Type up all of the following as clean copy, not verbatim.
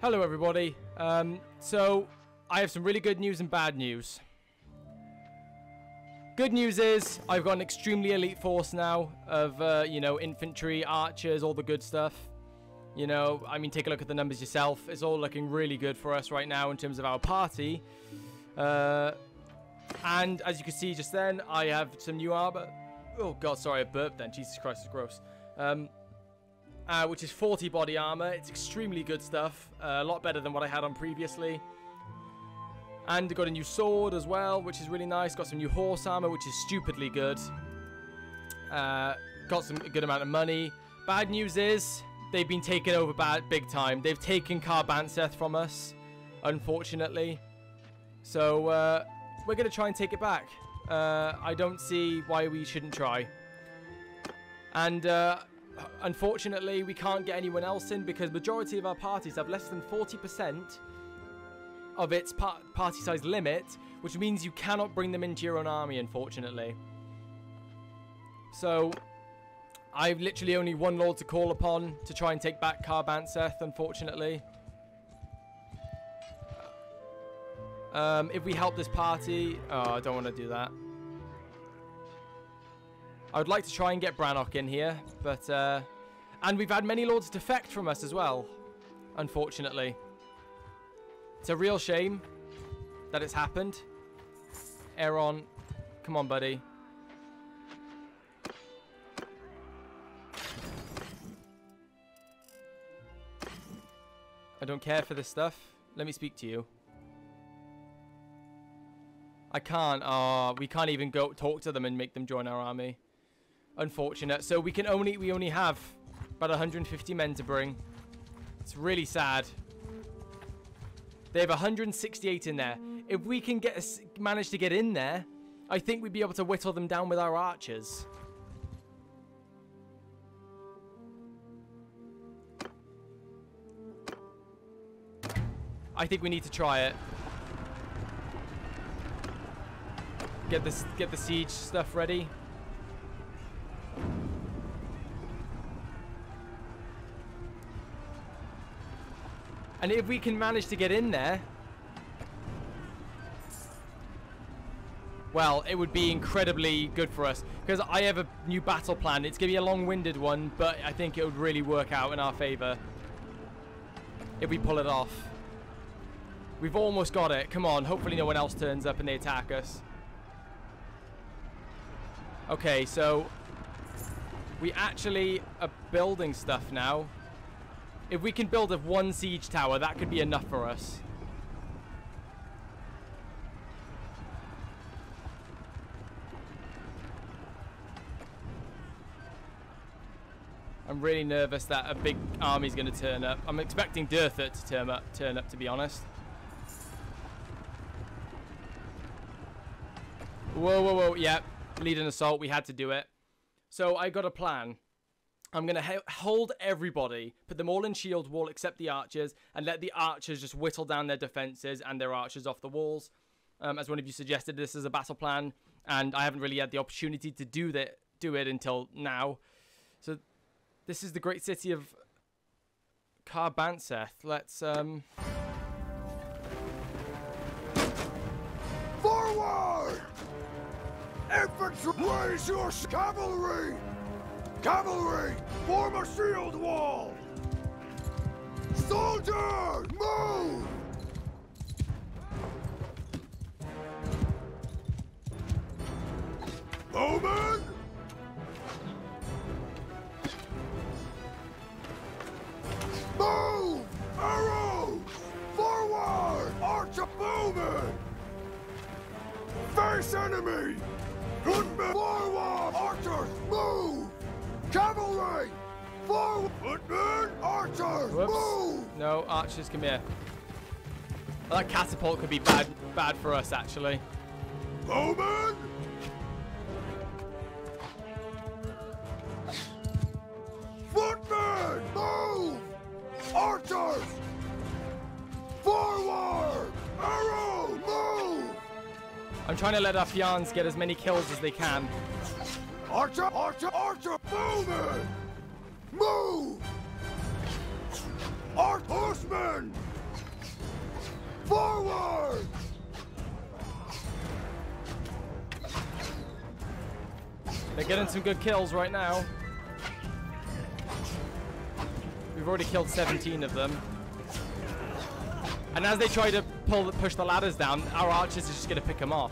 Hello everybody. So I have some really good news and bad news. Good news is I've got an extremely elite force now of, you know, infantry, archers, all the good stuff. You know, I mean, take a look at the numbers yourself. It's all looking really good for us right now in terms of our party. And as you can see just then, I have some new armor. Oh god, sorry, I burped then. Jesus Christ, it's gross. Which is 40 body armor. It's extremely good stuff. A lot better than what I had on previously. And I got a new sword as well, which is really nice. Got some new horse armor, which is stupidly good. Got some good amount of money. Bad news is they've been taken over big time. They've taken Carbantseth from us, unfortunately. So we're going to try and take it back. I don't see why we shouldn't try. And unfortunately, we can't get anyone else in because majority of our parties have less than 40% of its party size limit, which means you cannot bring them into your own army, unfortunately. So I've literally only one lord to call upon to try and take back Carbantseth, unfortunately. If we help this party... Oh, I don't want to do that. I would like to try and get Brannock in here, but... and we've had many lords defect from us as well, unfortunately. It's a real shame that it's happened. Aaron, come on, buddy. I don't care for this stuff. Let me speak to you. I can't. Oh, we can't even go talk to them and make them join our army. Unfortunate. So we only have about 150 men to bring. It's really sad. They have 168 in there. If we can manage to get in there, I think we'd be able to whittle them down with our archers. I think we need to try it. Get the siege stuff ready. And if we can manage to get in there, well, it would be incredibly good for us. Because I have a new battle plan. It's going to be a long-winded one, but I think it would really work out in our favor if we pull it off. We've almost got it. Come on. Hopefully no one else turns up and they attack us. Okay, so we actually are building stuff now. If we can build one siege tower, that could be enough for us. I'm really nervous that a big army's going to turn up. I'm expecting Durthat to turn up, to be honest. Whoa, whoa, whoa. Yep. Lead an assault. We had to do it. So I got a plan. I'm going to hold everybody, put them all in shield wall except the archers, and let the archers just whittle down their defenses and their archers off the walls. As one of you suggested, this is a battle plan, and I haven't really had the opportunity to do it until now. So this is the great city of Carbantseth. Let's... Forward! Infantry, raise your cavalry! Cavalry, form a shield wall! Soldiers, move! Bowman! Move! Arrows! Forward! Archer bowman! Face enemy! Footmen! Forward! Archers, move! Cavalry! Forward! Footmen! Archers! Whoops. Move! No, archers, come here. Well, that catapult could be bad for us, actually. Bowman! Footmen! Move! Archers! Forward! Arrow! Move! I'm trying to let our Fians get as many kills as they can. Archer! Archer! Archer! Bowman! Move! Horsemen! They're getting some good kills right now. We've already killed 17 of them. And as they try to push the ladders down, our archers are just going to pick them off.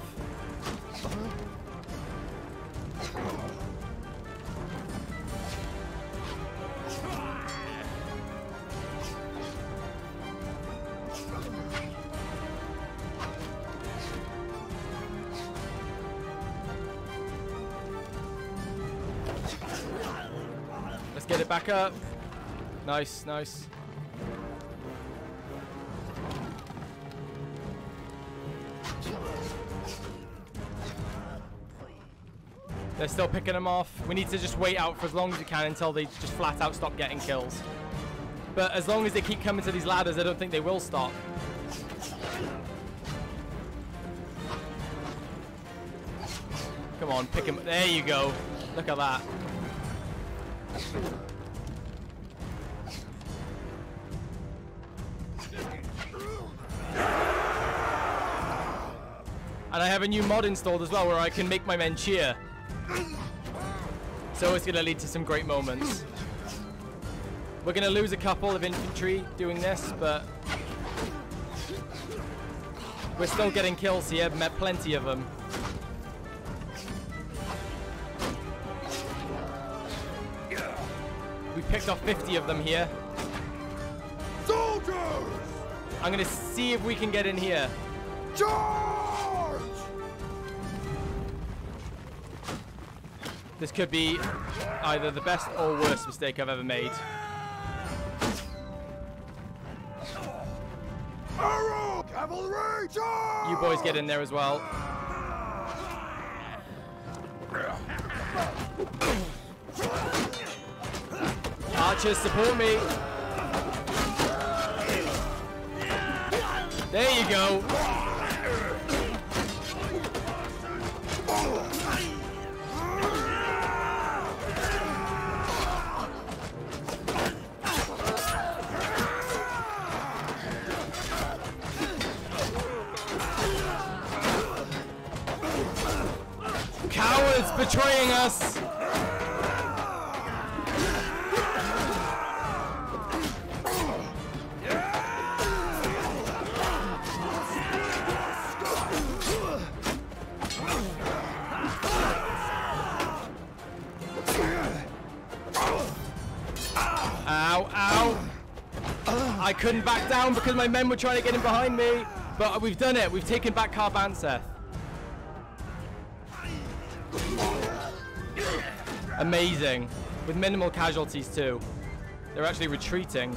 Let's get it back up. Nice, nice. They're still picking them off. We need to just wait out for as long as we can until they just flat out stop getting kills. But as long as they keep coming to these ladders, I don't think they will stop. Come on, pick him. There you go. Look at that. And I have a new mod installed as well where I can make my men cheer. So it's going to lead to some great moments. We're going to lose a couple of infantry doing this, but we're still getting kills here. Met plenty of them. We picked off 50 of them here. Soldiers! I'm going to see if we can get in here. Charge! This could be either the best or worst mistake I've ever made. Arrow! Cavalry! Charge! You boys get in there as well. Archers, support me. There you go. Cowards betraying us. Ow, ow. I couldn't back down because my men were trying to get in behind me. But we've done it. We've taken back Carbantseth. Amazing. With minimal casualties too. They're actually retreating.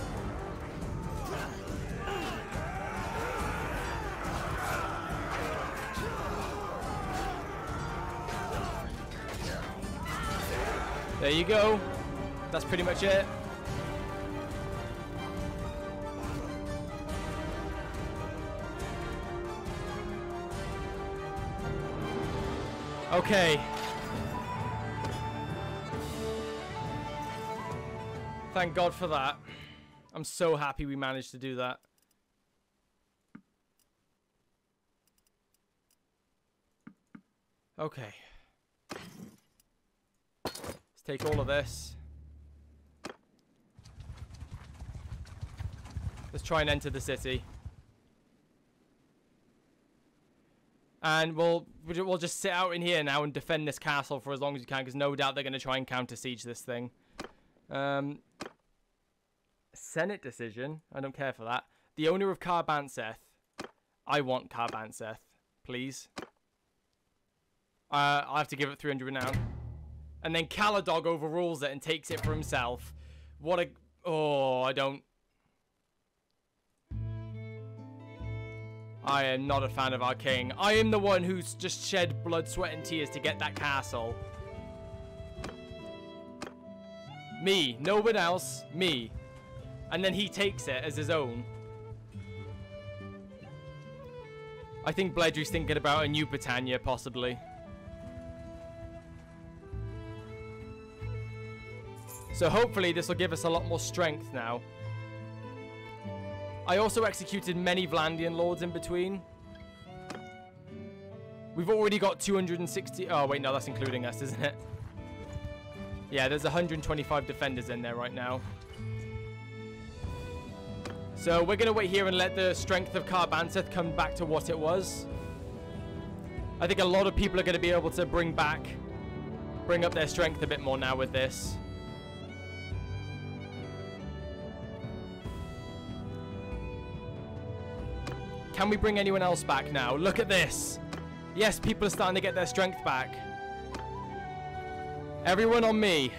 There you go. That's pretty much it. Okay. Thank God for that. I'm so happy we managed to do that. Okay. Let's take all of this. Let's try and enter the city. And we'll just sit out in here now and defend this castle for as long as we can, because no doubt they're going to try and counter siege this thing. Senate decision. I don't care for that. The owner of Carbantseth. I want Carbantseth, please. I'll have to give it 300 renown. And then Caladog overrules it and takes it for himself. What a... Oh, I don't... I am not a fan of our king. I am the one who's just shed blood, sweat, and tears to get that castle. Me. No one else. Me. And then he takes it as his own. I think Bledry's thinking about a new Battania, possibly. So hopefully this will give us a lot more strength now. I also executed many Vlandian lords in between. We've already got 260... Oh, wait, no, that's including us, isn't it? Yeah, there's 125 defenders in there right now. So we're going to wait here and let the strength of Carbantheth come back to what it was. I think a lot of people are going to be able to bring up their strength a bit more now with this. Can we bring anyone else back now? Look at this. Yes, people are starting to get their strength back. Everyone on me.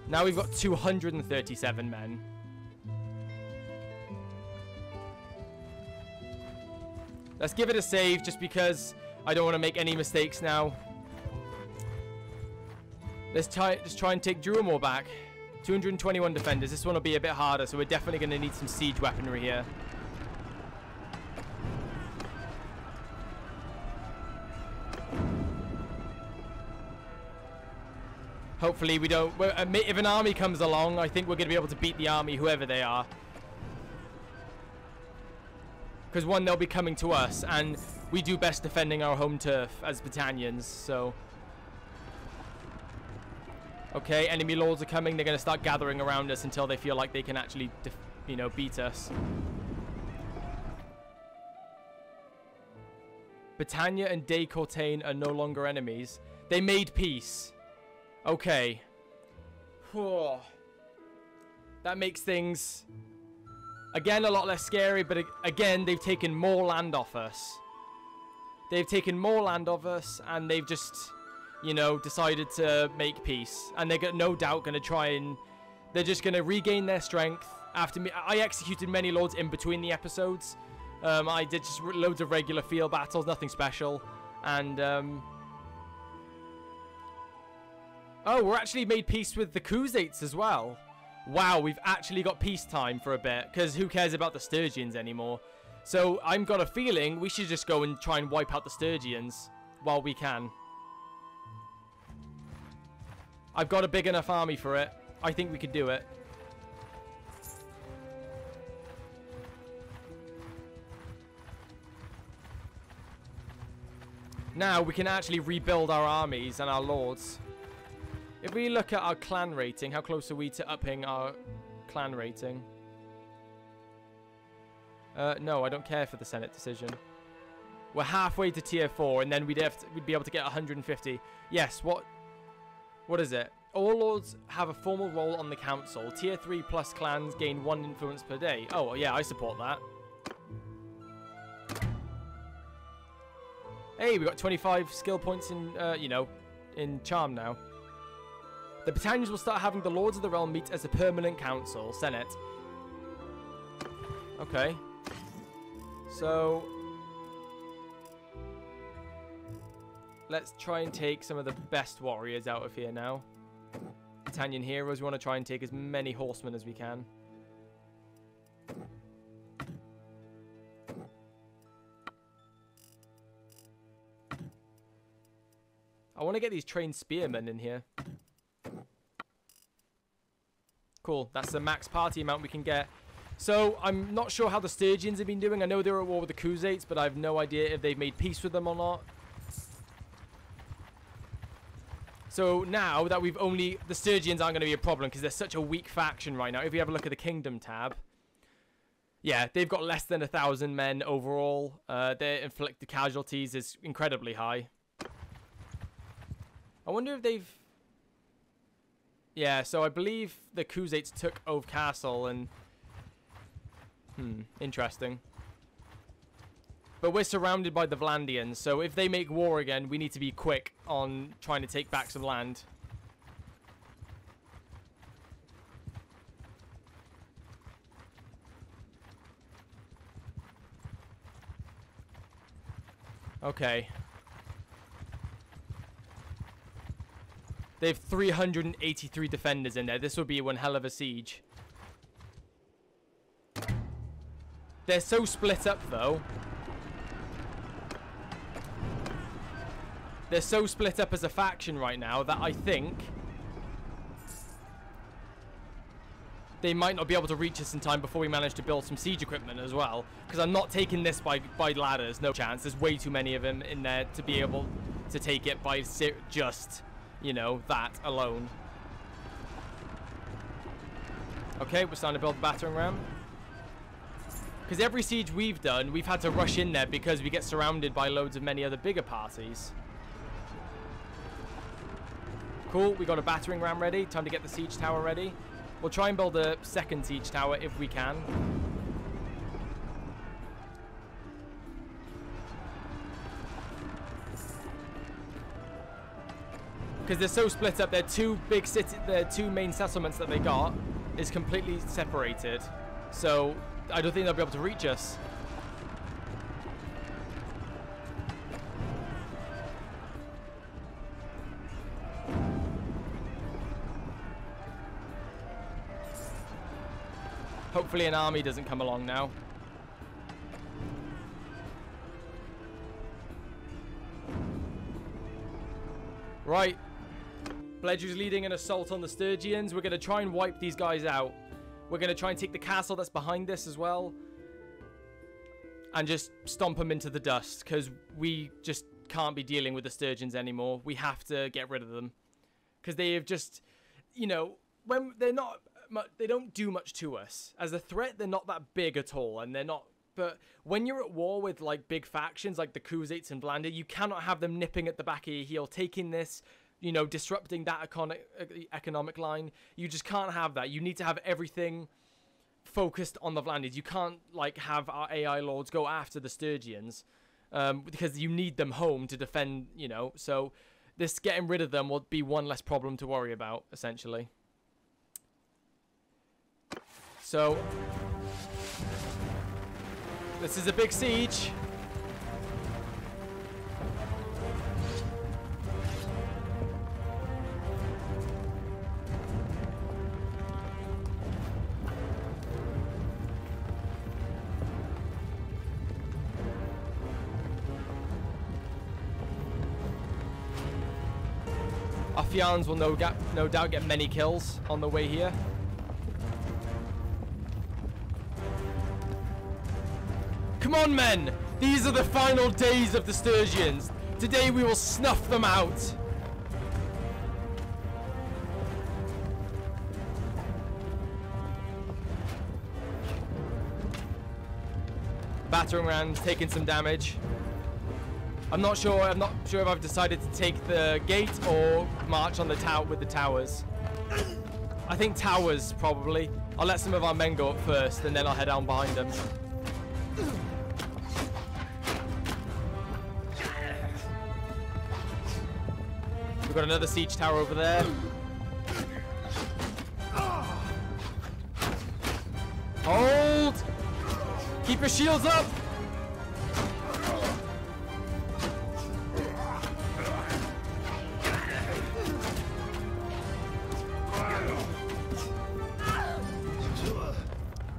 Now we've got 237 men. Let's give it a save just because I don't want to make any mistakes now. Let's just try and take Druamore back. 221 defenders. This one will be a bit harder, so we're definitely going to need some siege weaponry here. Hopefully we don't... If an army comes along, I think we're going to be able to beat the army, whoever they are. Because one, they'll be coming to us, and we do best defending our home turf as Battanians, so... Okay, enemy lords are coming. They're going to start gathering around us until they feel like they can actually, beat us. Battania and De Courtaine are no longer enemies. They made peace. Okay. Whew. That makes things, again, a lot less scary, but again, they've taken more land off us. They've taken more land off us, and they've just... decided to make peace, and they're no doubt going to try and they're just going to regain their strength after me. I executed many lords in between the episodes. I did just loads of regular field battles, nothing special, and oh, we're actually made peace with the Khuzaits as well. Wow, we've actually got peacetime for a bit, because who cares about the Sturgians anymore? So I've got a feeling we should just go and try and wipe out the Sturgians while we can. I've got a big enough army for it. I think we could do it. Now we can actually rebuild our armies and our lords. If we look at our clan rating, how close are we to upping our clan rating? No, I don't care for the Senate decision. We're halfway to tier 4, and then we'd be able to get 150. Yes, what is it? All lords have a formal role on the council. Tier 3 plus clans gain 1 influence per day. Oh, yeah, I support that. Hey, we got 25 skill points in, in charm now. The Battanians will start having the Lords of the Realm meet as a permanent council, Senate. Okay. So... let's try and take some of the best warriors out of here now. Battanian heroes, we want to try and take as many horsemen as we can. I want to get these trained spearmen in here. Cool, that's the max party amount we can get. So, I'm not sure how the Sturgians have been doing. I know they're at war with the Khuzaits, but I have no idea if they've made peace with them or not. So now that the Sturgians aren't going to be a problem because they're such a weak faction right now. If you have a look at the Kingdom tab, yeah, they've got less than 1,000 men overall. Their inflicted casualties is incredibly high. I wonder if they've... yeah, so I believe the Khuzaits took Ove Castle and... interesting. But we're surrounded by the Vlandians, so if they make war again, we need to be quick on trying to take back some land. Okay. They have 383 defenders in there. This would be one hell of a siege. They're so split up, though. They're so split up as a faction right now that I think they might not be able to reach us in time before we manage to build some siege equipment as well. Because I'm not taking this by ladders, no chance. There's way too many of them in there to be able to take it by just, you know, that alone. Okay, we're starting to build the battering ram. Because every siege we've done, we've had to rush in there because we get surrounded by loads of many other bigger parties. Cool, we got a battering ram ready. Time to get the siege tower ready. We'll try and build a second siege tower if we can. Because they're so split up, they're two big cities, their two main settlements that they got is completely separated. So I don't think they'll be able to reach us. Hopefully an army doesn't come along now. Right. Bledger's leading an assault on the Sturgians. We're going to try and wipe these guys out. We're going to try and take the castle that's behind this as well. And just stomp them into the dust. Because we just can't be dealing with the Sturgians anymore. We have to get rid of them. Because they have just, you know, when they're not, they don't do much to us. As a threat, they're not that big at all. And they're not, but when you're at war with like big factions like the Khuzaits and Vlander, you cannot have them nipping at the back of your heel, taking this, you know, disrupting that economic line. You just can't have that. You need to have everything focused on the Vlanders. You can't like have our AI lords go after the Sturgians because you need them home to defend, you know. So this getting rid of them will be one less problem to worry about, essentially. So this is a big siege. Our Fians will no doubt get many kills on the way here. Come on, men! These are the final days of the Sturgians. Today we will snuff them out. Battering ram's taking some damage. I'm not sure if I've decided to take the gate or march on the tower with the towers. I think towers, probably. I'll let some of our men go up first, and then I'll head down behind them. We've got another siege tower over there. Hold! Keep your shields up!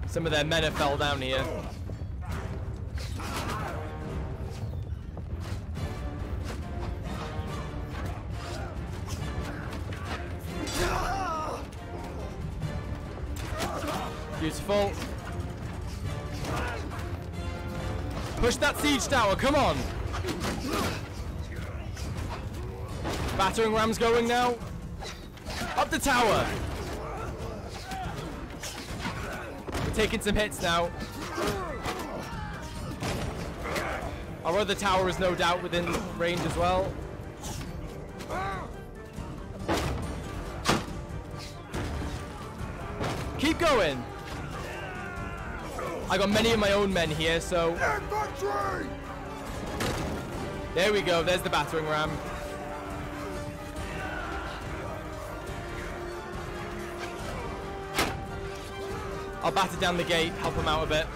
Some of their men have fell down here. Beautiful. Push that siege tower, come on! Battering ram's going now. Up the tower! Taking some hits now. Our other tower is no doubt within range as well. Keep going. I got many of my own men here, so Infantry! there we go. There's the battering ram. I'll batter down the gate, help him out a bit.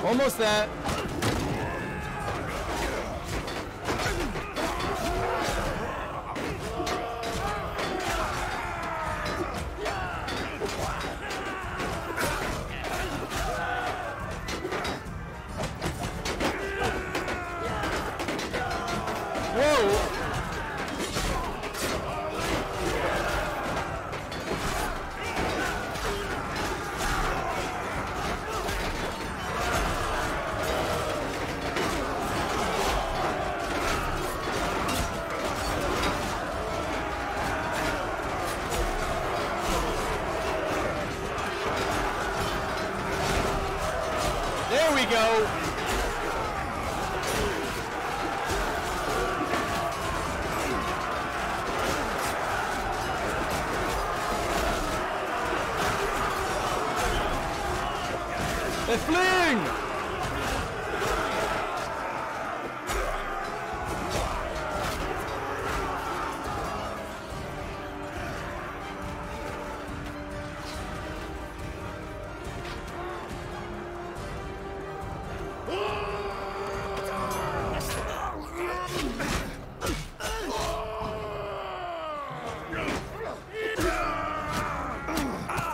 Almost there. go. They're fleeing!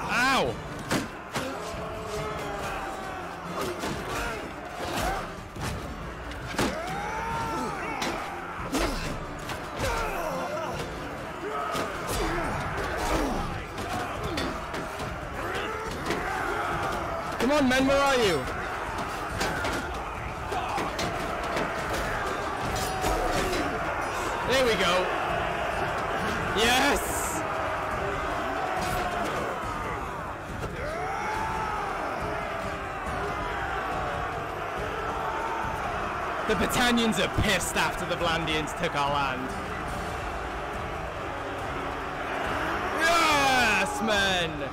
Ow! Come on, men, where are you? There we go. Yes! The Battanians are pissed after the Vlandians took our land. Yes, men!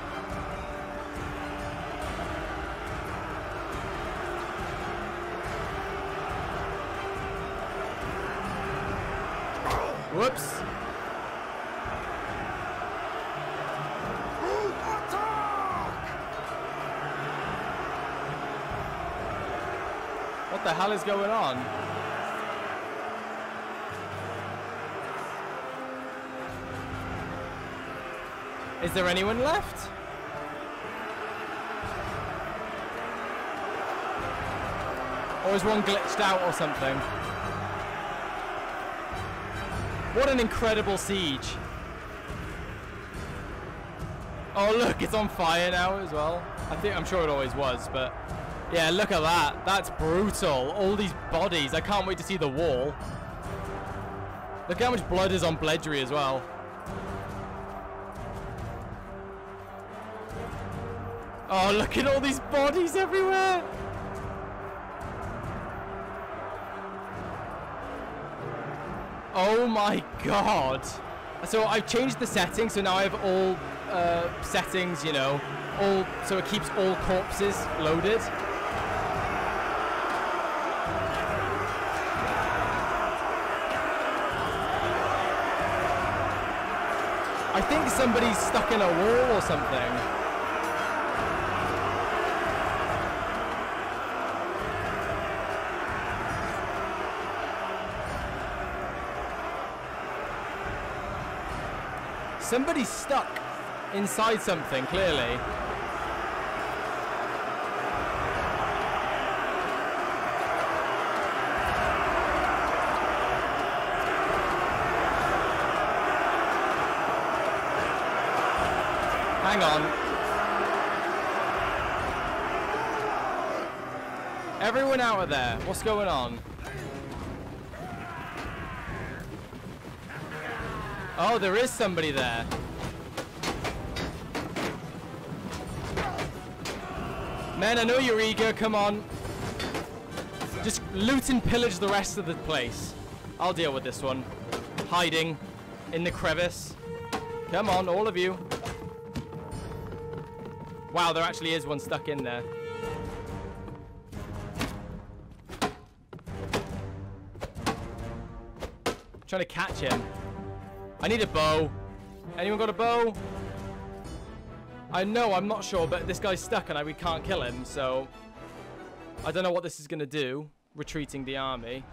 Whoops. What the hell is going on? Is there anyone left? Or is one glitched out or something? What an incredible siege. Oh look, it's on fire now as well. I'm sure it always was, but yeah, look at that. That's brutal. All these bodies. I can't wait to see the wall. Look how much blood is on Bledry as well. Oh, look at all these bodies everywhere. Oh my god. So I've changed the settings, so now I have all settings, you know, so it keeps all corpses loaded. I think somebody's stuck in a wall or something. Somebody's stuck inside something, clearly. Hang on. Everyone out of there, what's going on? Oh, there is somebody there. Men, I know you're eager, come on. Just loot and pillage the rest of the place. I'll deal with this one. Hiding in the crevice. Come on, all of you. Wow, there actually is one stuck in there. Trying to catch him. I need a bow. Anyone got a bow? I know, I'm not sure, but this guy's stuck and we can't kill him, so I don't know what this is going to do. Retreating the army.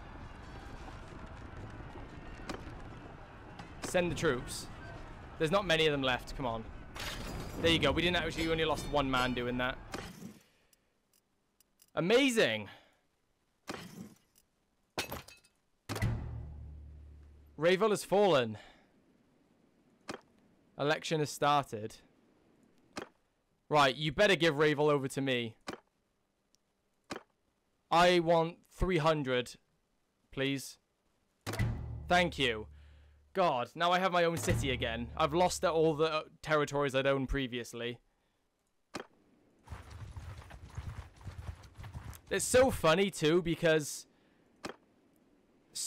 Send the troops. There's not many of them left. Come on. There you go. We only lost one man doing that. Amazing. Ravel has fallen. Election has started. Right, you better give Ravel over to me. I want 300, please. Thank you. God, now I have my own city again. I've lost all the territories I'd owned previously. It's so funny too because,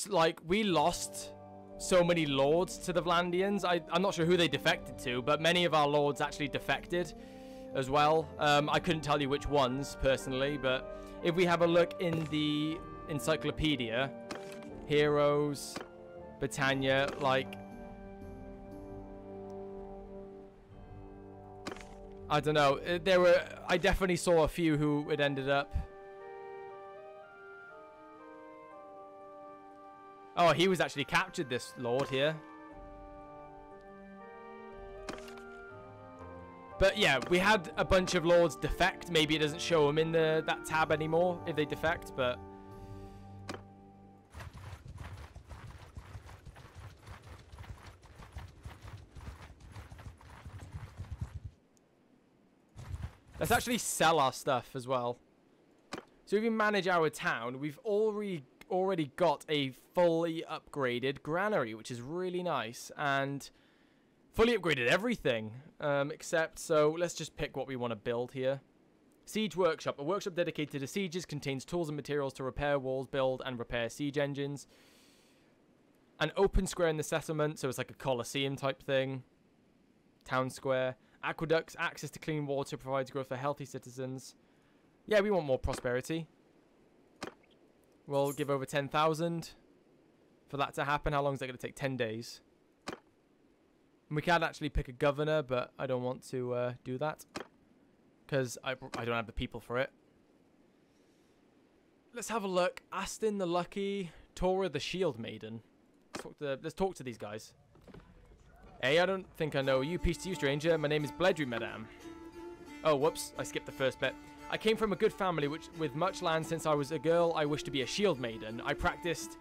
like, we lost so many lords to the Vlandians. I'm not sure who they defected to, but many of our lords actually defected as well. I couldn't tell you which ones personally, but if we have a look in the encyclopedia, heroes, Battania, like, I don't know. I definitely saw a few who had ended up. Oh, he was actually captured, this lord here. But yeah, we had a bunch of lords defect. Maybe it doesn't show them in that tab anymore if they defect, but... Let's actually sell our stuff as well. So if we manage our town, we've already got a fully upgraded granary, which is really nice, and fully upgraded everything, except, so let's just pick what we want to build here. Siege workshop. A workshop dedicated to sieges, contains tools and materials to repair walls, build and repair siege engines. An open square in the settlement, so it's like a coliseum type thing. Town square. Aqueducts, access to clean water, provides growth for healthy citizens. Yeah, we want more prosperity. We'll give over 10,000 for that to happen. How long is that going to take? 10 days. And we can actually pick a governor, but I don't want to do that because I don't have the people for it. Let's have a look. Aston the Lucky, Tora the Shield Maiden. Let's talk to these guys. Hey, I don't think I know you. Peace to you, stranger. My name is Bledry, madame. Oh, whoops. I skipped the first bit. I came from a good family with much land. Since I was a girl, I wished to be a shield maiden. I practiced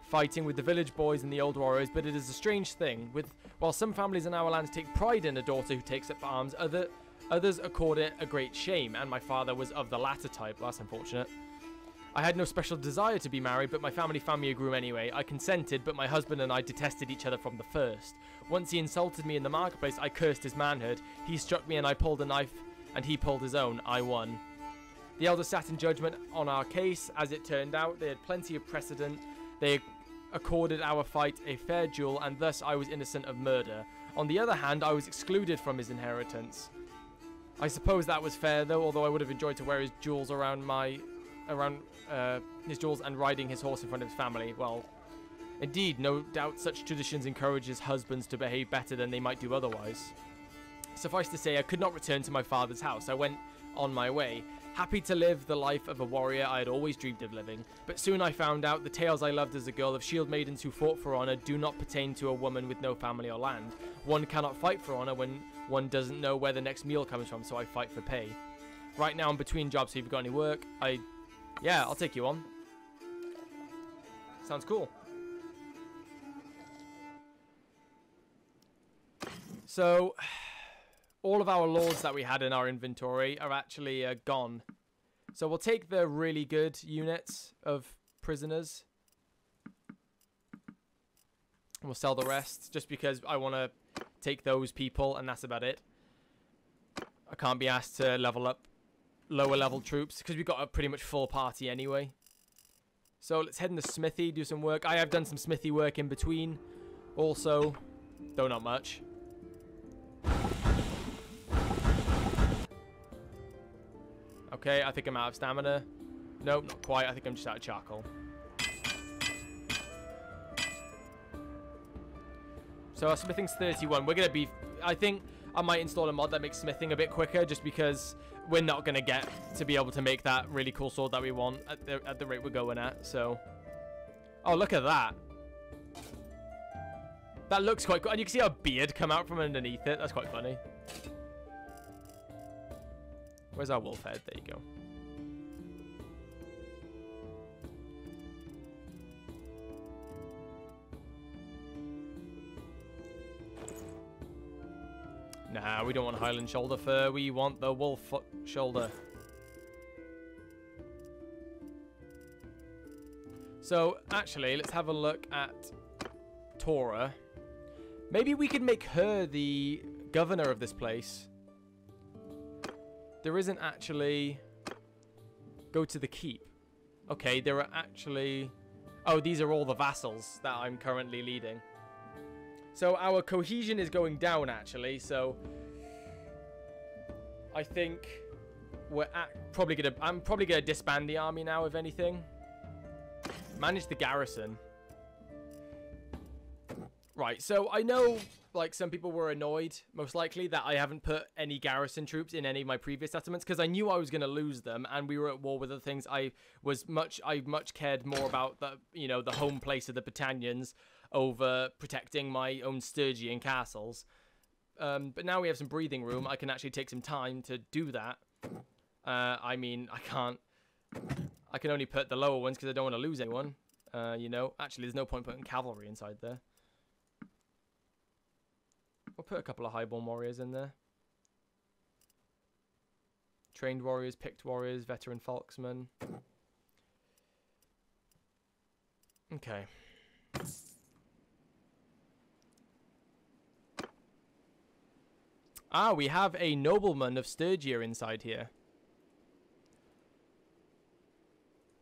fighting with the village boys and the old warriors, but it is a strange thing. While some families in our lands take pride in a daughter who takes up arms, others accord it a great shame, and my father was of the latter type. That's unfortunate. I had no special desire to be married, but my family found me a groom anyway. I consented, but my husband and I detested each other from the first. Once he insulted me in the marketplace, I cursed his manhood. He struck me and I pulled a knife, and he pulled his own. I won. The elders sat in judgment on our case. As it turned out, they had plenty of precedent. They accorded our fight a fair duel, and thus I was innocent of murder. On the other hand, I was excluded from his inheritance. I suppose that was fair, though, although I would have enjoyed to wear his jewels his jewels and riding his horse in front of his family. Well, indeed, no doubt such traditions encourages husbands to behave better than they might do otherwise. Suffice to say, I could not return to my father's house. I went on my way, happy to live the life of a warrior I had always dreamed of living. But soon I found out the tales I loved as a girl of shield maidens who fought for honor do not pertain to a woman with no family or land. One cannot fight for honor when one doesn't know where the next meal comes from, so I fight for pay. Right now I'm between jobs, so if you've got any work, yeah, I'll take you on. Sounds cool. So, all of our lords that we had in our inventory are actually gone. So we'll take the really good units of prisoners. And we'll sell the rest, just because I want to take those people, and that's about it. I can't be asked to level up lower level troops because we've got a pretty much full party anyway. So let's head in the smithy, do some work. I have done some smithy work in between also, though not much. Okay, I think I'm out of stamina. Nope, not quite. I think I'm just out of charcoal. So our smithing's 31. We're going to be... I think I might install a mod that makes smithing a bit quicker, just because we're not going to get to be able to make that really cool sword that we want at the rate we're going at, so... Oh, look at that. That looks quite cool. And you can see our beard come out from underneath it. That's quite funny. Where's our wolf head? There you go. Nah, we don't want Highland shoulder fur. We want the wolf shoulder. So, actually, let's have a look at Tora. Maybe we could make her the governor of this place. There isn't actually... Go to the keep. Okay, there are actually... Oh, these are all the vassals that I'm currently leading. So our cohesion is going down, actually. So I think I'm probably gonna disband the army now, if anything. Manage the garrison. Right, so I know, like, some people were annoyed, most likely, that I haven't put any garrison troops in any of my previous settlements, because I knew I was going to lose them, and we were at war with other things. I much cared more about the, you know, the home place of the Battanians over protecting my own Sturgian castles. But now we have some breathing room. I can actually take some time to do that. I mean, I can only put the lower ones because I don't want to lose anyone. You know, actually, there's no point putting cavalry inside there. We'll put a couple of highborn warriors in there. Trained warriors, picked warriors, veteran folksmen. Okay. Ah, we have a nobleman of Sturgia inside here.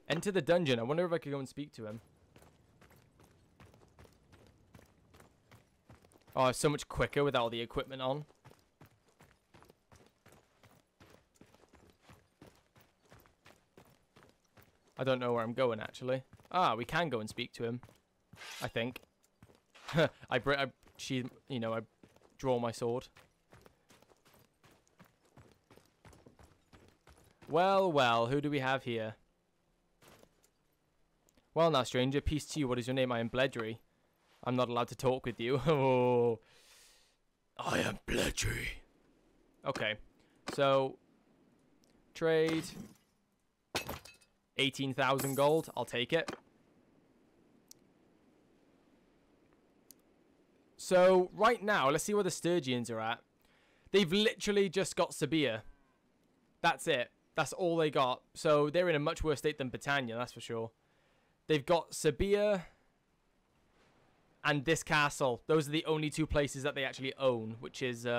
Enter the dungeon. I wonder if I could go and speak to him. Oh, it's so much quicker without all the equipment on. I don't know where I'm going, actually. Ah, we can go and speak to him. I think. I draw my sword. Well, well, who do we have here? Well now, stranger, peace to you. What is your name? I am Bledry. I'm not allowed to talk with you. Oh, I am Bledry. Okay, so trade 18,000 gold. I'll take it. So right now, let's see where the Sturgians are at. They've literally just got Sabia. That's it. That's all they got. So they're in a much worse state than Battanian, that's for sure. They've got Sabia and this castle. Those are the only two places that they actually own, which is it's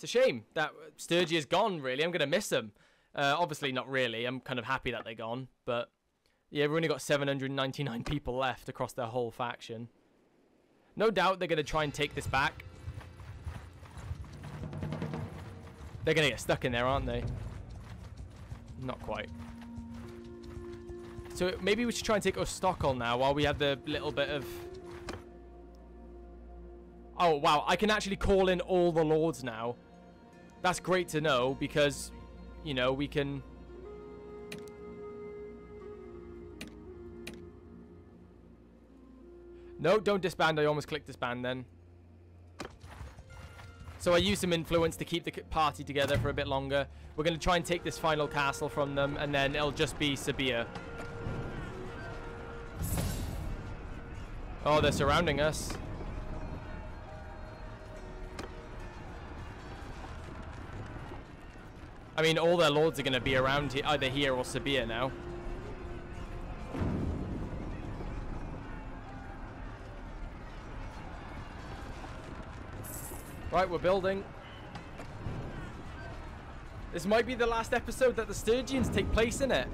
a shame that Sturgia's gone, really. I'm going to miss them. Obviously not really. I'm kind of happy that they're gone, but yeah, we've only got 799 people left across their whole faction. No doubt they're going to try and take this back. They're going to get stuck in there, aren't they? Not quite. So maybe we should try and take Stockholm now while we have the little bit of... Oh, wow. I can actually call in all the lords now. That's great to know because, you know, we can... No, don't disband. I almost clicked disband then. So I use some influence to keep the party together for a bit longer. We're going to try and take this final castle from them, and then it'll just be Sabia. Oh, they're surrounding us. I mean, all their lords are going to be around here, either here or Sabia now. Right, we're building. This might be the last episode that the Sturgians take place in it.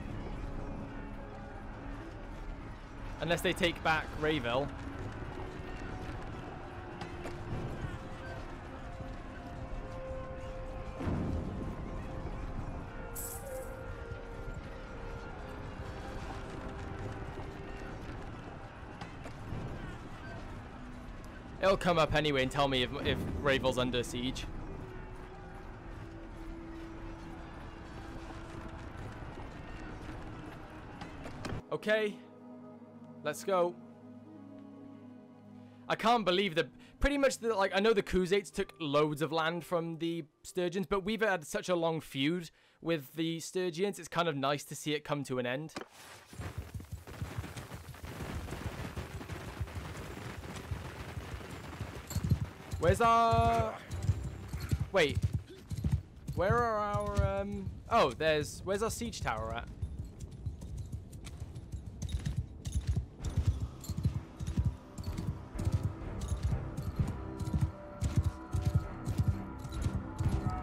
Unless they take back Rayville. It'll come up anyway and tell me if Rayville's under siege. Okay. Let's go. I can't believe that pretty much like I know the Khuzaits took loads of land from the Sturgians, but we've had such a long feud with the Sturgians. It's kind of nice to see it come to an end. Where's our... Wait. Where are our... Oh, where's our siege tower at?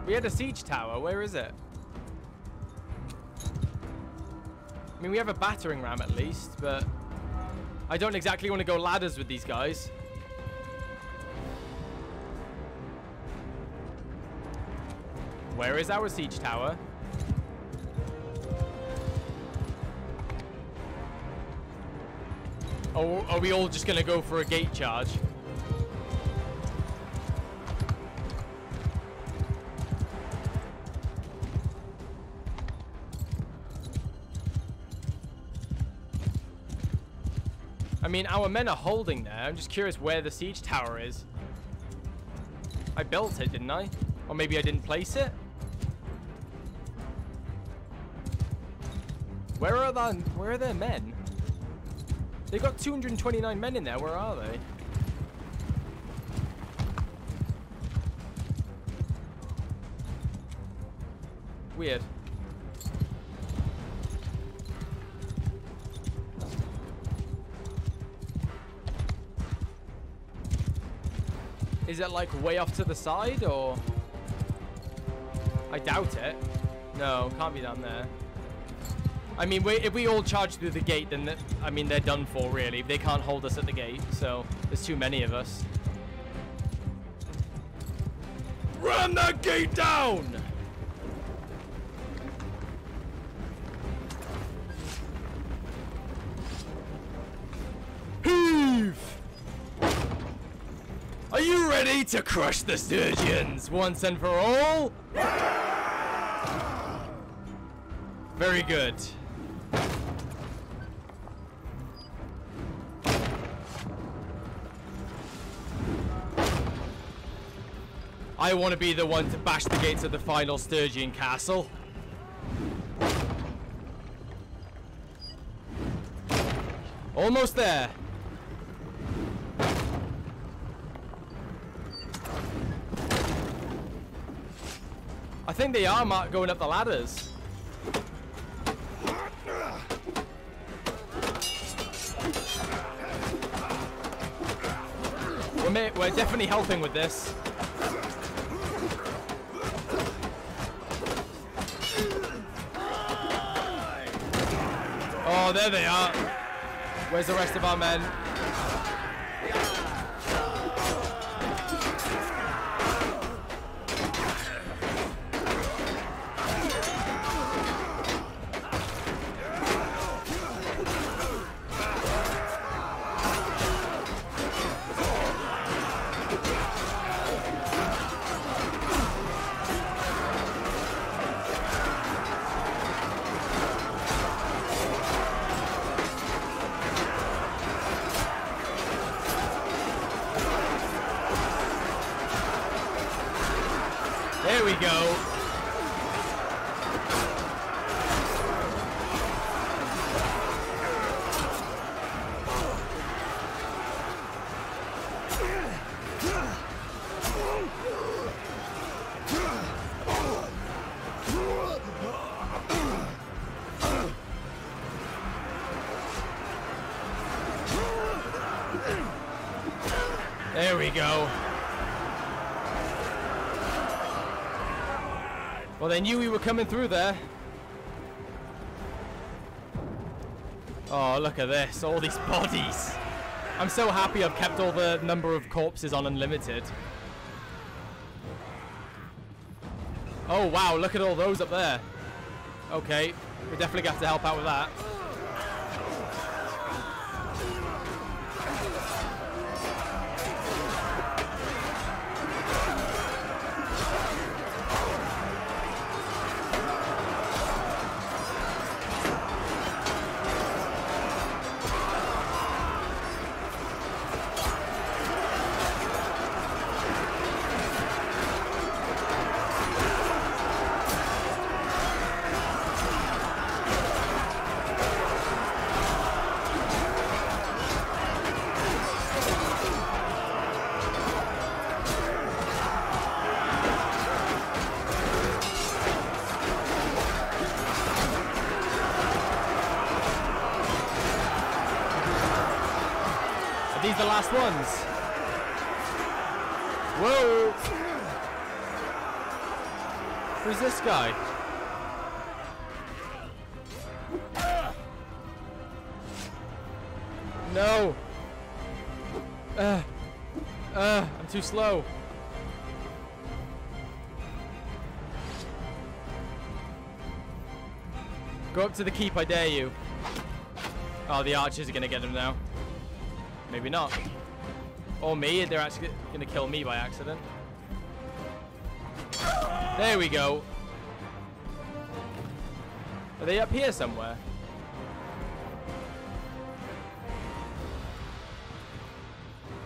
We had a siege tower. Where is it? I mean, we have a battering ram at least, but I don't exactly want to go ladders with these guys. Where is our siege tower? Oh, are we all just going to go for a gate charge? I mean, our men are holding there. I'm just curious where the siege tower is. I built it, didn't I? Or maybe I didn't place it? Where are their men? They've got 229 men in there. Where are they? Weird. Is it like way off to the side, or? I doubt it. No, can't be down there. I mean, if we all charge through the gate, then I mean, they're done for, really. They can't hold us at the gate, so there's too many of us. Ram that gate down! Heave! Are you ready to crush the Sturgians once and for all? Very good. I want to be the one to bash the gates of the final Sturgian castle. Almost there. I think they are going up the ladders. We're definitely helping with this. Oh, there they are. Where's the rest of our men? There we go. There we go. Well, they knew we were coming through there. Oh, look at this. All these bodies. I'm so happy I've kept all the number of corpses on unlimited. Oh, wow. Look at all those up there. Okay. We definitely have to help out with that. Are these the last ones? Whoa! Who's this guy? No! I'm too slow. Go up to the keep, I dare you. Oh, the archers are gonna get him now. Maybe not. Or me, they're actually gonna kill me by accident. There we go. Are they up here somewhere?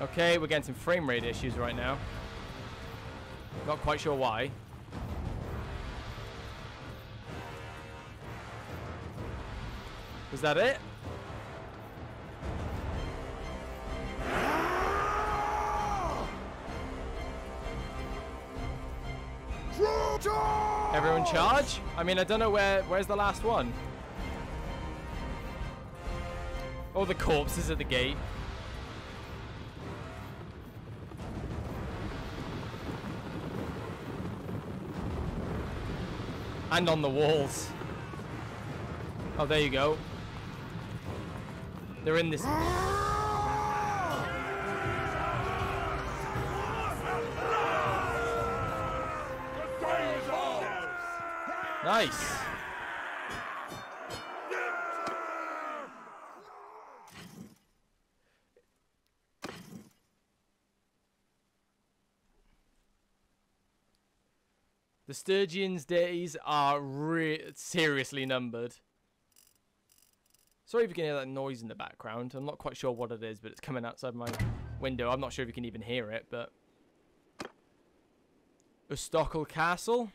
Okay, we're getting some frame rate issues right now. Not quite sure why. Was that it? Everyone charge? I mean, I don't know where's the last one? Oh, the corpses at the gate. And on the walls. Oh, there you go. They're in this. Nice. The Sturgians' days are seriously numbered. Sorry if you can hear that noise in the background. I'm not quite sure what it is, but it's coming outside my window. I'm not sure if you can even hear it, but... Ustockle Castle.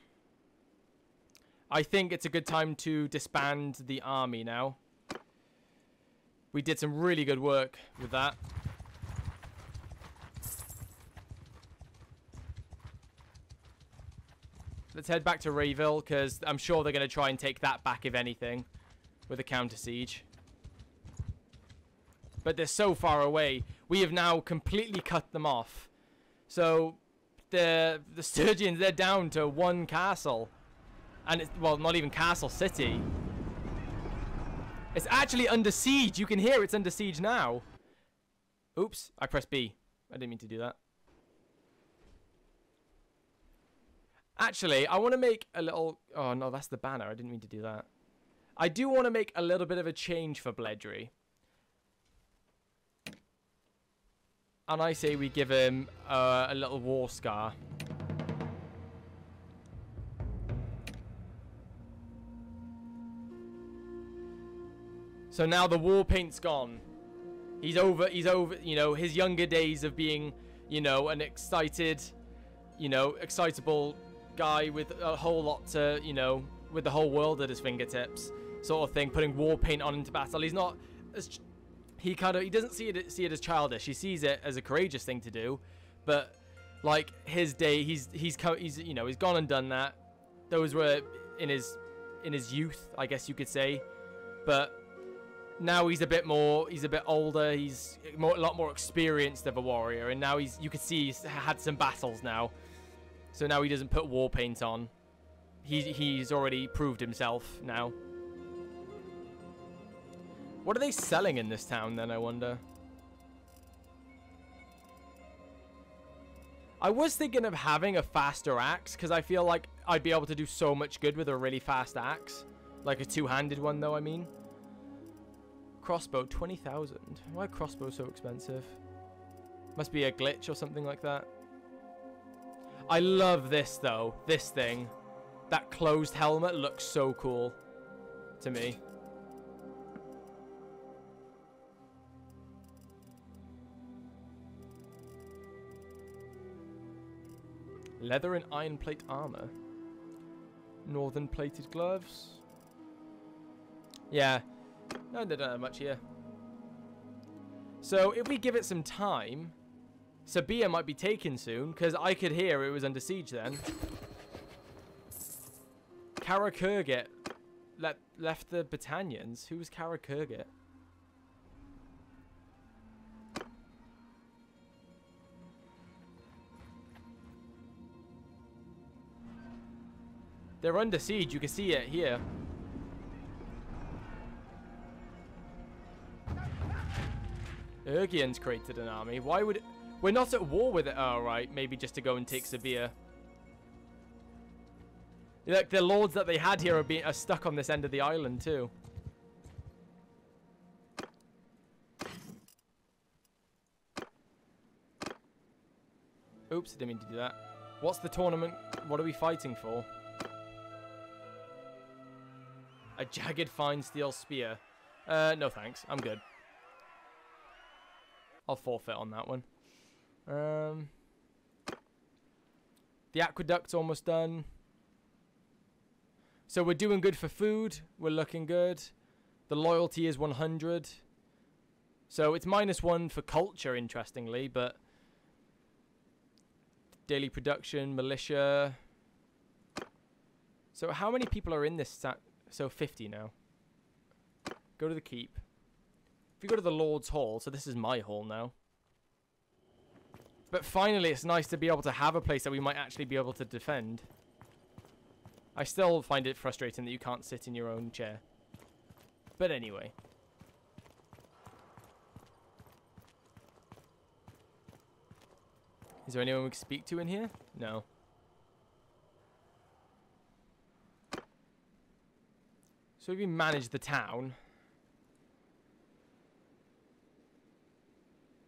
I think it's a good time to disband the army now. We did some really good work with that. Let's head back to Rayville, because I'm sure they're going to try and take that back, if anything, with a counter-siege. But they're so far away. We have now completely cut them off. So, the Sturgians, they're down to one castle. And it's, well, not even castle, city. It's actually under siege. You can hear it's under siege now. Oops, I pressed B. I didn't mean to do that. Actually, I want to make a little... Oh, no, that's the banner. I didn't mean to do that. I do want to make a little bit of a change for Bledry. And I say we give him a little war scar. So now the war paint's gone. He's over, you know, his younger days of being, you know, an excited, you know, excitable guy with a whole lot to, you know, with the whole world at his fingertips, sort of thing, putting war paint on into battle. He's not as, he doesn't see it as childish. He sees it as a courageous thing to do, but like his day, he's you know, he's gone and done that. Those were in his youth, I guess you could say, but now he's a bit older. He's a lot more experienced of a warrior, and now you could see he's had some battles now. So now he doesn't put war paint on. He's already proved himself now. What are they selling in this town then, I wonder? I was thinking of having a faster axe, because I feel like I'd be able to do so much good with a really fast axe. Like a two-handed one, though, I mean. Crossbow, 20,000. Why are crossbows so expensive? Must be a glitch or something like that. I love this, though. This thing. That closed helmet looks so cool to me. Leather and iron plate armor. Northern plated gloves. Yeah. No, they don't have much here. So, if we give it some time, Sabia might be taken soon, because I could hear it was under siege then. Karakurgit left the Battanians. Who was Karakurgit? They're under siege. You can see it here. Sturgians created an army. Why would... We're not at war with it. Oh, right. Maybe just to go and take Severe. Like, the lords that they had here are stuck on this end of the island, too. Oops, I didn't mean to do that. What's the tournament? What are we fighting for? A jagged fine steel spear. No thanks. I'm good. I'll forfeit on that one. The aqueduct's almost done. So we're doing good for food. We're looking good. The loyalty is 100. So it's -1 for culture, interestingly, but... Daily production, militia. So how many people are in this? So 50 now. Go to the keep. If you go to the Lord's Hall, so this is my hall now. But finally, it's nice to be able to have a place that we might actually be able to defend. I still find it frustrating that you can't sit in your own chair. But anyway. Is there anyone we can speak to in here? No. So we manage the town.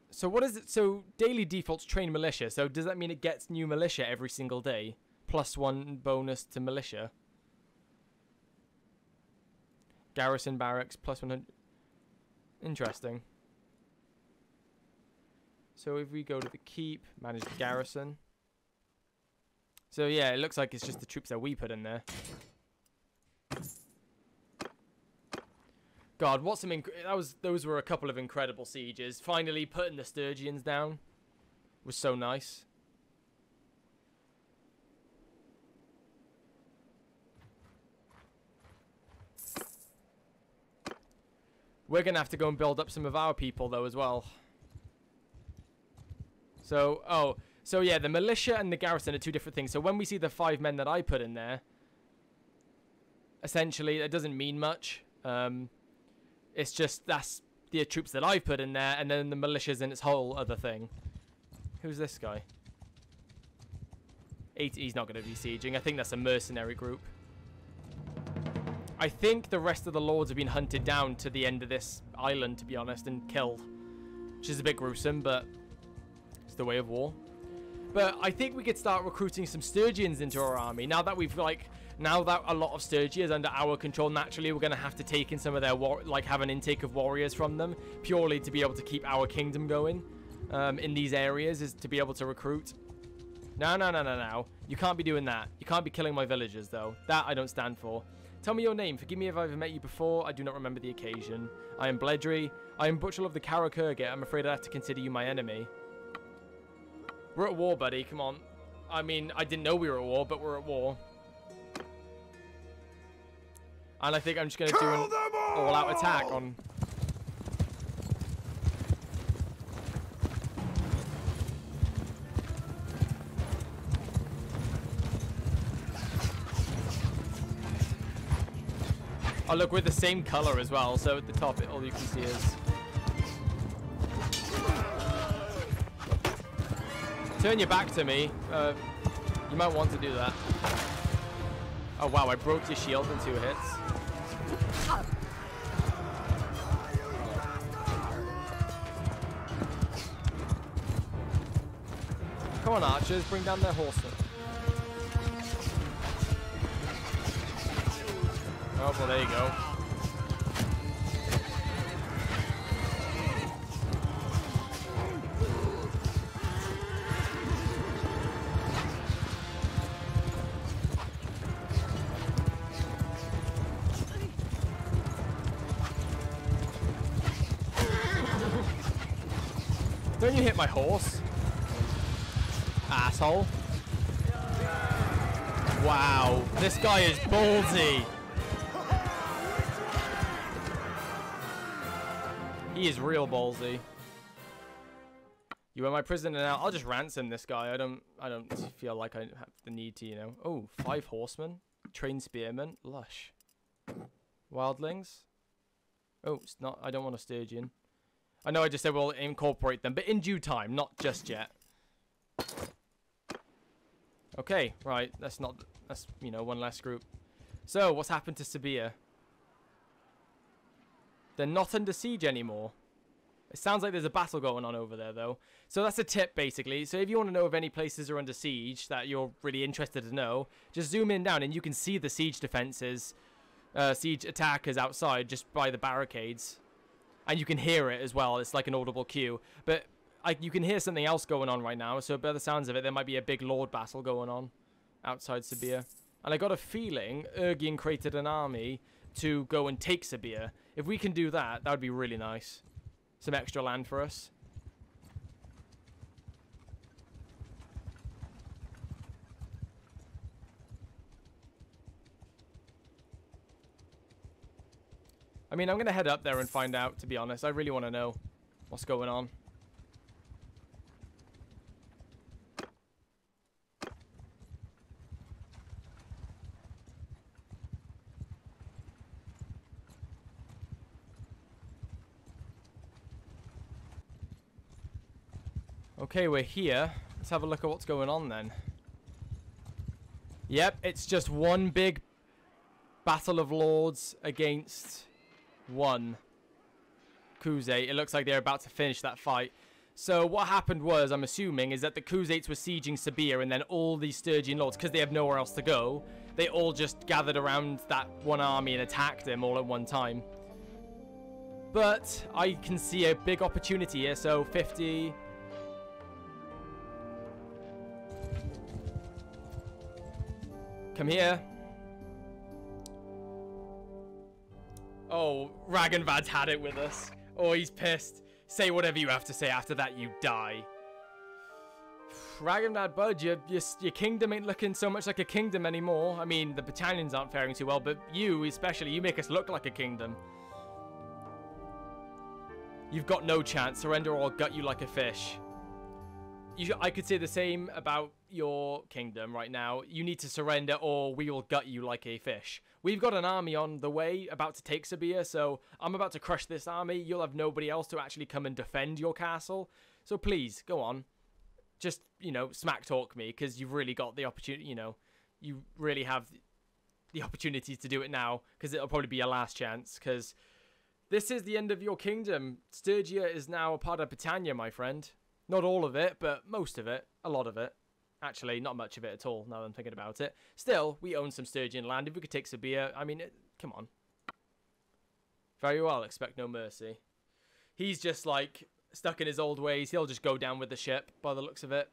So what is it? So daily defaults train militia. So does that mean it gets new militia every single day? +1 bonus to militia. Garrison barracks +100. Interesting. So if we go to the keep, manage the garrison. So yeah, it looks like it's just the troops that we put in there. God, what some those were a couple of incredible sieges. Finally putting the Sturgians down was so nice. We're gonna have to go and build up some of our people though as well. So, so yeah, the militia and the garrison are two different things. So when we see the 5 men that I put in there, essentially, it doesn't mean much. It's just that's the troops that I've put in there, and then the militia's in its whole other thing. Who's this guy? He's not going to be sieging. I think that's a mercenary group. I think the rest of the lords have been hunted down to the end of this island, to be honest, and killed. Which is a bit gruesome, but... the way of war. But I think we could start recruiting some Sturgians into our army. Now that we've now that a lot of Sturgia is under our control, naturally we're going to have to take in some of their have an intake of warriors from them, purely to be able to keep our kingdom going in these areas, is to be able to recruit. No. You can't be doing that. You can't be killing my villagers, though. That I don't stand for. Tell me your name. Forgive me if I've met you before. I do not remember the occasion. I am Bledry. I am Butcher of the Karakurgit. I'm afraid I have to consider you my enemy. We're at war, buddy. Come on. I mean, I didn't know we were at war, but we're at war. And I think I'm just going to do an all-out attack on... Oh, look, we're the same color as well, so at the top, all you can see is... Turn your back to me. You might want to do that. Oh, wow, I broke your shield in 2 hits. Come on, archers, bring down their horsemen. Oh, well, there you go. Don't you hit my horse? Asshole. Wow, this guy is ballsy. He is real ballsy. You are my prisoner now. I'll just ransom this guy. I don't feel like I have the need to, you know. Oh, 5 horsemen. Trained spearmen. Lush. Wildlings. Oh, it's not. I don't want a Sturgian. I know I just said we'll incorporate them, but in due time, not just yet. Okay, right. That's, you know, one less group. So, what's happened to Sabia? They're not under siege anymore. It sounds like there's a battle going on over there, though. So that's a tip, basically. So if you want to know if any places are under siege that you're really interested to know, just zoom in down and you can see the siege defenses, siege attackers outside just by the barricades. And you can hear it as well. It's like an audible cue. But you can hear something else going on right now. So by the sounds of it, there might be a big Lord battle going on outside Sabia. And I got a feeling Urgian created an army to go and take Sabia. If we can do that, that would be really nice. Some extra land for us. I mean, I'm going to head up there and find out, to be honest. I really want to know what's going on. Okay, we're here. Let's have a look at what's going on then. Yep, it's just one big battle of lords against one Khuzait. It looks like they're about to finish that fight. So what happened was, I'm assuming, is that the Khuzaits were sieging Sabia, and then all these Sturgian lords, because they have nowhere else to go, they all just gathered around that one army and attacked them all at one time. But I can see a big opportunity here, so 50... Come here. Oh, Ragnvald's had it with us. Oh, he's pissed. Say whatever you have to say. After that, you die. Ragnvald, bud, your kingdom ain't looking so much like a kingdom anymore. I mean, the Battanians aren't faring too well, but you, especially, you make us look like a kingdom. You've got no chance. Surrender or I'll gut you like a fish. I could say the same about your kingdom right now. You need to surrender or we will gut you like a fish. We've got an army on the way about to take Sabia, so I'm about to crush this army. You'll have nobody else to actually come and defend your castle. So please, go on. Just, you know, smack talk me, because you've really got the opportunity, you know. You really have the opportunity to do it now, because it'll probably be your last chance, because this is the end of your kingdom. Sturgia is now a part of Battania, my friend. Not all of it, but most of it. A lot of it. Actually, not much of it at all, now that I'm thinking about it. Still, we own some Sturgian land. If we could take Sabia, I mean, come on. Very well, expect no mercy. He's just, like, stuck in his old ways. He'll just go down with the ship, by the looks of it.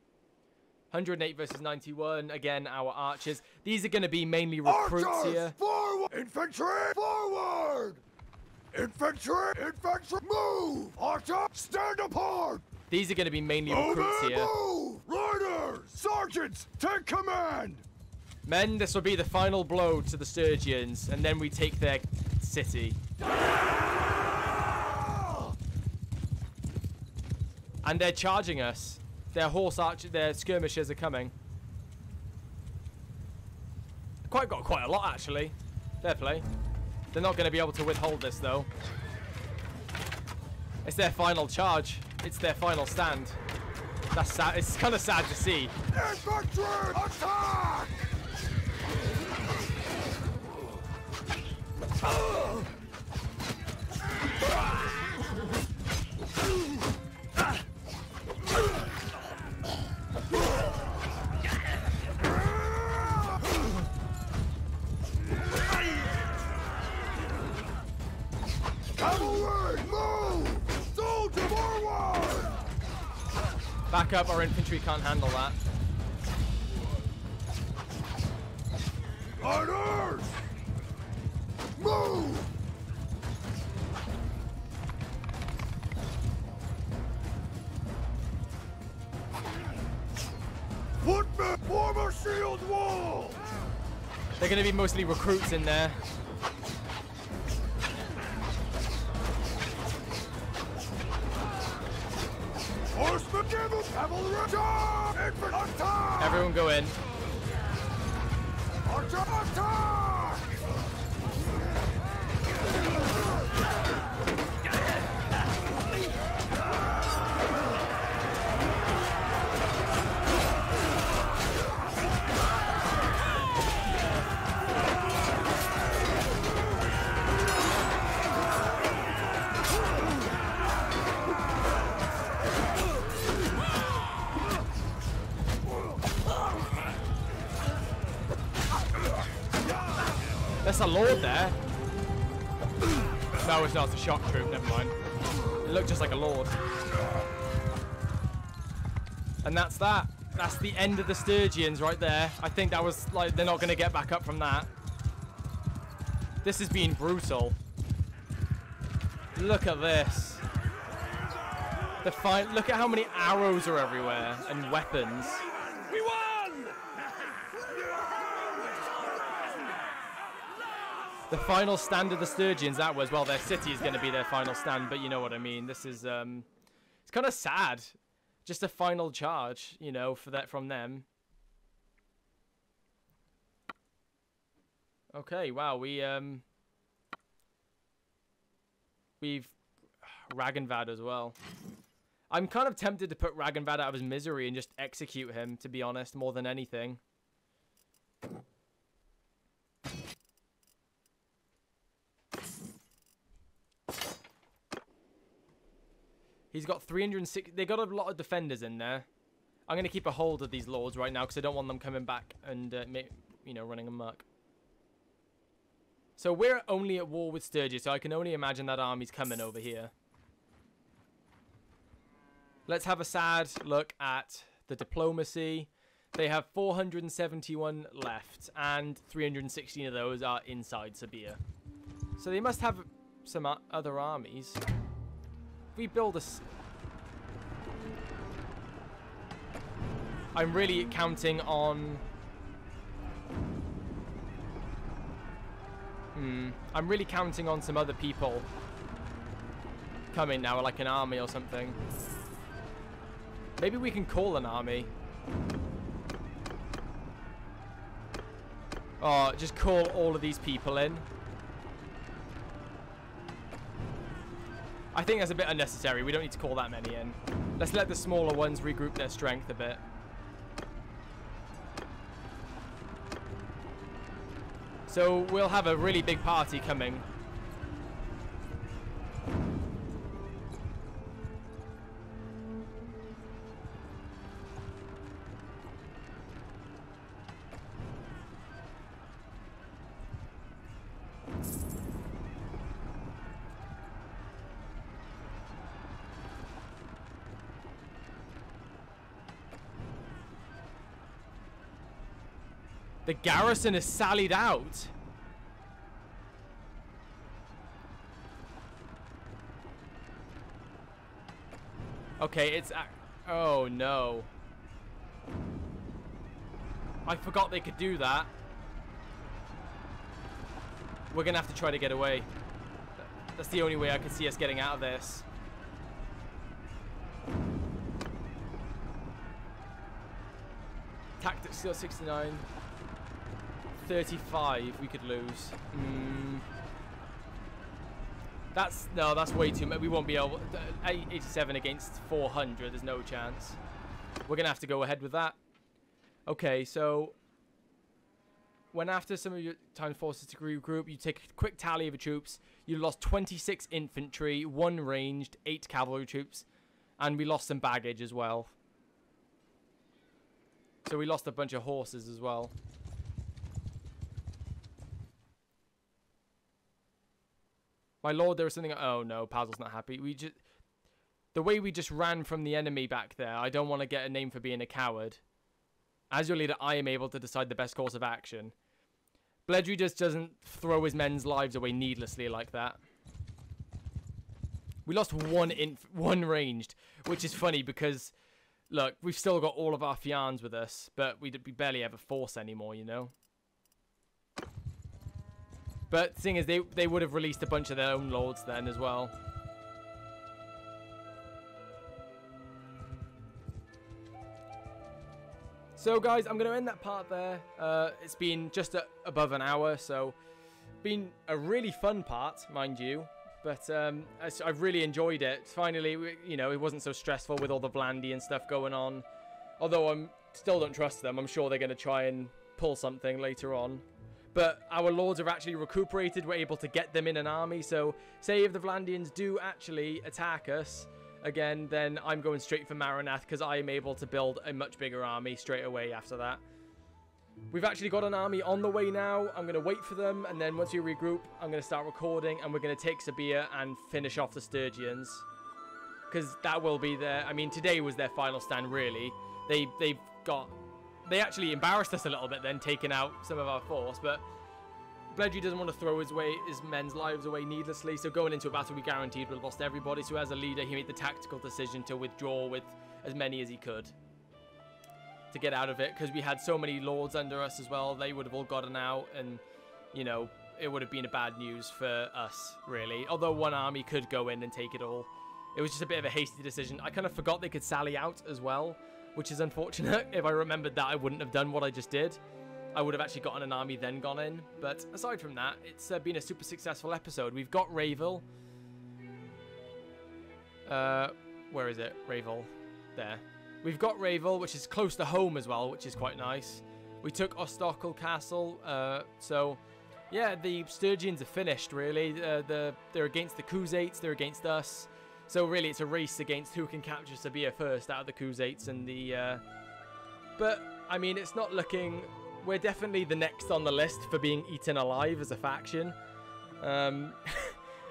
108 versus 91. Again, our archers. These are going to be mainly recruits Archers, here. Forward! Infantry, forward! Infantry, infantry, move! Archer, stand apart! These are going to be mainly recruits here. Move! Riders! Sergeants, take command! Men, this will be the final blow to the Sturgians, and then we take their city. And they're charging us. Their their skirmishers are coming. Got quite a lot, actually. Fair play. They're not going to be able to withhold this, though. It's their final charge. It's their final stand. That's sad. It's kind of sad to see. Infantry, attack! Cavalry, move! Soldier forward! Back up, our infantry can't handle that. Riders! Move! Footmen, form a shield wall! They're going to be mostly recruits in there. Horsemen, cavalry, infantry, attack! Everyone go in. Archer, attack! That's a lord there. No, it's not. It's a shock troop. Never mind. It looked just like a lord. And that's that. That's the end of the Sturgians right there. I think that was like, they're not going to get back up from that. This has been brutal. Look at this. Look at how many arrows are everywhere and weapons. We won! The final stand of the Sturgians, that was, well, their city is going to be their final stand, but you know what I mean. This is, it's kind of sad. Just a final charge, you know, for that from them. Okay, wow, we've Ragnvad as well. I'm kind of tempted to put Ragnvad out of his misery and just execute him, to be honest, more than anything. He's got 360. They got a lot of defenders in there. I'm going to keep a hold of these lords right now because I don't want them coming back and, you know, running amok. So we're only at war with Sturgis, so I can only imagine that army's coming over here. Let's have a sad look at the diplomacy. They have 471 left, and 316 of those are inside Sabir. So they must have some other armies. We build a... I'm really counting on... I'm really counting on some other people coming now, like an army or something. Maybe we can call an army. Oh, just call all of these people in. I think that's a bit unnecessary. We don't need to call that many in. Let's let the smaller ones regroup their strength a bit. So we'll have a really big party coming. The garrison is sallied out. Okay, it's... Oh, no. I forgot they could do that. We're going to have to try to get away. That's the only way I can see us getting out of this. Tactics skill 69. 35 we could lose. That's way too much. We won't be able 87 against 400. There's no chance. We're gonna have to go ahead with that. Okay, so when after some of your time forces to regroup, you take a quick tally of your troops. You lost 26 infantry, 1 ranged, 8 cavalry troops, and we lost some baggage as well. So we lost a bunch of horses as well. My lord, there was something... Oh, no, Pazel's not happy. The way we just ran from the enemy back there, I don't want to get a name for being a coward. As your leader, I am able to decide the best course of action. Bledry just doesn't throw his men's lives away needlessly like that. We lost one ranged, which is funny because, look, we've still got all of our fians with us, but we barely have a force anymore, you know? But the thing is, they would have released a bunch of their own lords then as well. So guys, I'm going to end that part there. It's been just above an hour, so been a really fun part, mind you. But I've really enjoyed it. Finally, you know, it wasn't so stressful with all the Vlandian stuff going on. Although I still don't trust them. I'm sure they're going to try and pull something later on. But our lords have actually recuperated. We're able to get them in an army. So say if the Vlandians do actually attack us again, then I'm going straight for Maranath because I am able to build a much bigger army straight away after that. We've actually got an army on the way now. I'm going to wait for them, and then once we regroup, I'm going to start recording, and we're going to take Sabia and finish off the Sturgians. Because that will be their... I mean, today was their final stand, really. They actually embarrassed us a little bit then, taking out some of our force, but Bledry doesn't want to throw his men's lives away needlessly, so going into a battle we guaranteed would have lost everybody. So as a leader, he made the tactical decision to withdraw with as many as he could to get out of it, because we had so many lords under us as well. They would have all gotten out, and, you know, it would have been a bad news for us, really. Although one army could go in and take it all. It was just a bit of a hasty decision. I kind of forgot they could sally out as well, which is unfortunate. If I remembered that, I wouldn't have done what I just did. I would have actually gotten an army then gone in. But aside from that, it's been a super successful episode. We've got Ravel. Where is it? Ravel. There. We've got Ravel, which is close to home as well, which is quite nice. We took Ostokkel Castle. So, yeah, the Sturgians are finished, really. They're against the Khuzaits. They're against us. So, really, it's a race against who can capture Sabia first out of the Khuzaits and the... But, I mean, it's not looking... We're definitely the next on the list for being eaten alive as a faction.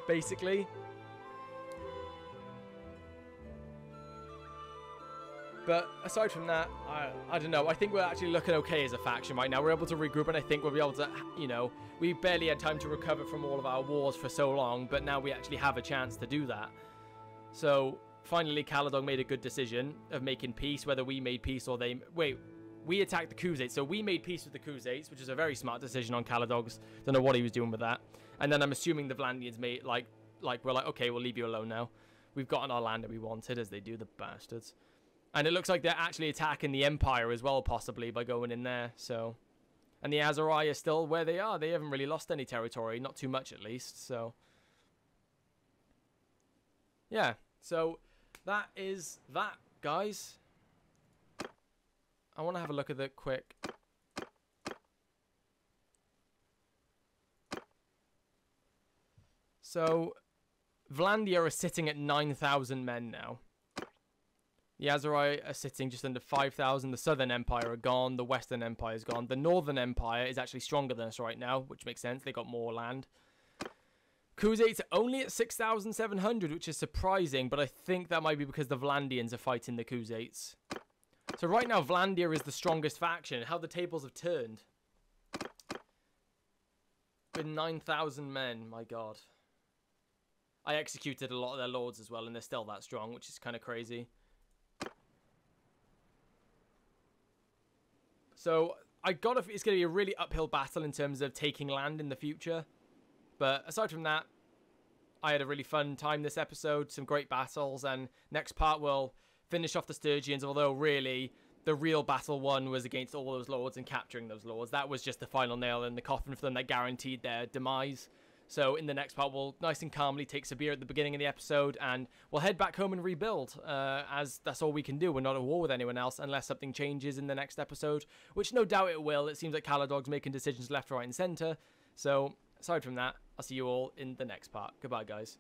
Basically. But aside from that, I don't know. I think we're actually looking okay as a faction right now. We're able to regroup, and I think we'll be able to, you know, we barely had time to recover from all of our wars for so long, but now we actually have a chance to do that. So, finally, Caladog made a good decision of making peace, whether we made peace or they... Wait, we attacked the Khuzaits, so we made peace with the Khuzaits, which is a very smart decision on Caladog's. Don't know what he was doing with that. And then I'm assuming the Vlandians made, we're like, okay, we'll leave you alone now. We've gotten our land that we wanted, as they do, the bastards. And it looks like they're actually attacking the Empire as well, possibly, by going in there, so... And the Aserai are still where they are. They haven't really lost any territory, not too much at least, so... Yeah, so that is that, guys. I want to have a look at the quick... So, Vlandia are sitting at 9,000 men now. The Aserai are sitting just under 5,000. The Southern Empire are gone. The Western Empire is gone. The Northern Empire is actually stronger than us right now, which makes sense. They got more land. Khuzaits are only at 6,700, which is surprising, but I think that might be because the Vlandians are fighting the Khuzaits. So right now, Vlandia is the strongest faction. How the tables have turned. With 9,000 men, my god. I executed a lot of their lords as well, and they're still that strong, which is kind of crazy. So, it's going to be a really uphill battle in terms of taking land in the future. But aside from that, I had a really fun time this episode, some great battles, and next part we'll finish off the Sturgians, although really, the real battle one was against all those lords and capturing those lords. That was just the final nail in the coffin for them that guaranteed their demise. So in the next part, we'll nice and calmly take Sabir at the beginning of the episode, and we'll head back home and rebuild, as that's all we can do. We're not at war with anyone else unless something changes in the next episode, which no doubt it will. It seems like Caladog's making decisions left, right, and centre. So aside from that, I'll see you all in the next part. Goodbye, guys.